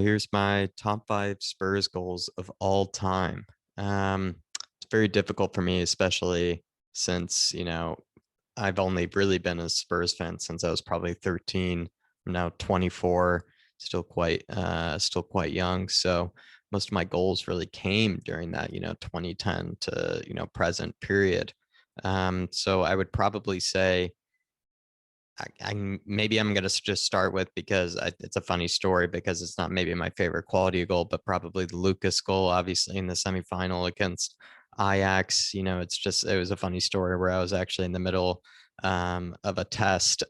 Here's my top 5 Spurs goals of all time. It's very difficult for me, especially since, I've only really been a Spurs fan since I was probably 13. I'm now 24, still quite young. So most of my goals really came during that, 2010 to, present period. So I would probably say maybe I'm gonna just start with because it's a funny story because it's not maybe my favorite quality goal, but probably the Lucas goal, obviously in the semifinal against Ajax. It was a funny story where I was actually in the middle of a test,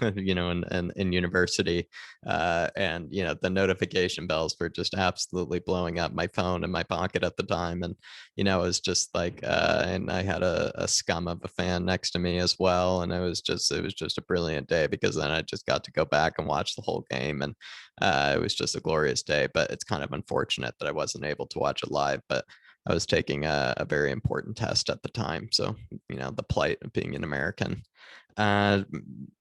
in university, and the notification bells were just absolutely blowing up my phone in my pocket at the time, and it was just like, and I had a scum of a fan next to me as well. And it was just a brilliant day because then I just got to go back and watch the whole game. And it was just a glorious day, but it's kind of unfortunate that I wasn't able to watch it live, but I was taking a very important test at the time. So, the plight of being an American. Uh,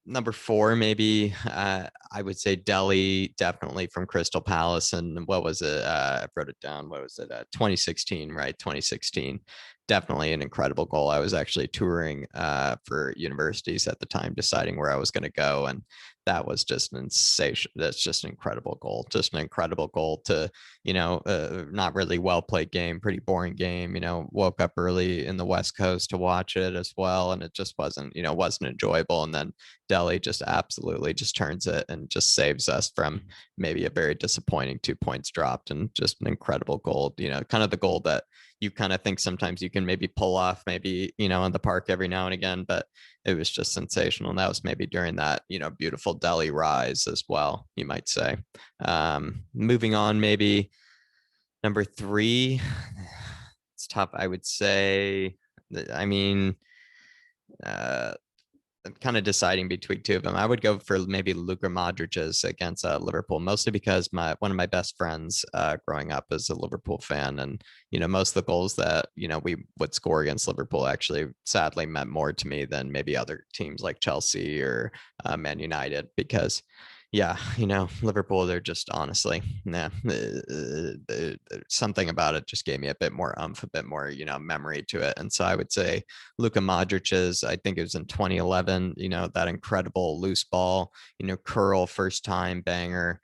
Number four, maybe I would say Delhi, definitely from Crystal Palace. And what was it? I wrote it down. What was it? 2016, right? 2016. Definitely an incredible goal. I was actually touring for universities at the time, deciding where I was going to go, and that was just an insane. That's just an incredible goal. Just an incredible goal to, not really well played game, pretty boring game. Woke up early in the West Coast to watch it as well, and it just wasn't enjoyable. And then Delhi just absolutely just turns it and just saves us from maybe a very disappointing 2 points dropped, and just an incredible goal. Kind of the goal that you kind of think sometimes you can maybe pull off, maybe, in the park every now and again, but it was just sensational. And that was maybe during that, beautiful Delhi rise as well, you might say. Moving on, maybe number three, it's tough. I would say, I mean, uh, I'm kind of deciding between two of them. I would go for maybe Luka Modric's against Liverpool, mostly because my one of my best friends growing up is a Liverpool fan, and most of the goals that we would score against Liverpool actually sadly meant more to me than maybe other teams like Chelsea or Man United, because yeah, Liverpool, they're just honestly, nah, something about it just gave me a bit more a bit more, memory to it. And so I would say Luka Modric's, I think it was in 2011, that incredible loose ball, curl first time banger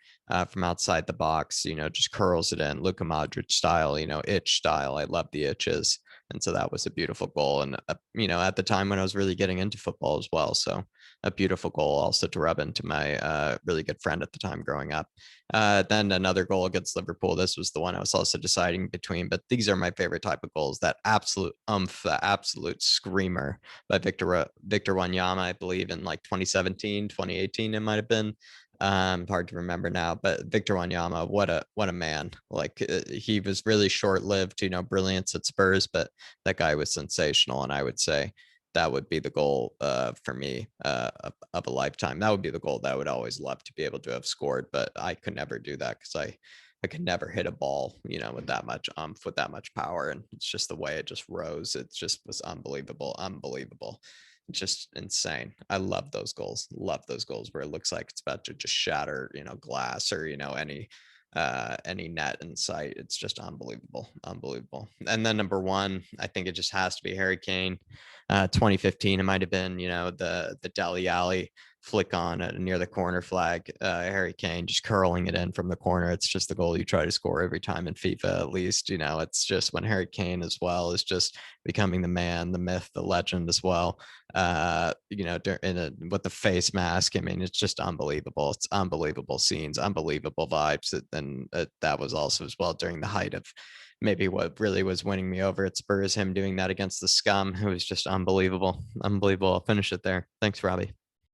from outside the box, just curls it in Luka Modric style, itch style. I love the itches. And so that was a beautiful goal. And, at the time when I was really getting into football as well. So a beautiful goal also to rub into my really good friend at the time growing up. Then another goal against Liverpool. This was the one I was also deciding between, but these are my favorite type of goals. That absolute the absolute screamer by Victor Wanyama, I believe in like 2017, 2018, it might have been. Hard to remember now, but Victor Wanyama, what a man. Like, he was really short lived, brilliance at Spurs, but that guy was sensational. And I would say that would be the goal for me of a lifetime. That would be the goal that I would always love to be able to have scored, but I could never do that because I could never hit a ball, with that much with that much power. And it's just the way it just rose. It just was unbelievable, unbelievable. Just insane. I love those goals. Love those goals where it looks like it's about to just shatter, glass or, any net in sight. It's just unbelievable, unbelievable. And then number one, I think it just has to be Harry Kane. 2015, it might have been, the Deli Alley flick on near the corner flag. Harry Kane just curling it in from the corner. It's just the goal you try to score every time in FIFA, at least. It's just when Harry Kane as well is just becoming the man, the myth, the legend as well. With the face mask. I mean, it's just unbelievable. It's unbelievable scenes, unbelievable vibes. And that was also as well during the height of maybe what really was winning me over at Spurs, him doing that against the scum. It was just unbelievable. Unbelievable. I'll finish it there. Thanks, Robbie.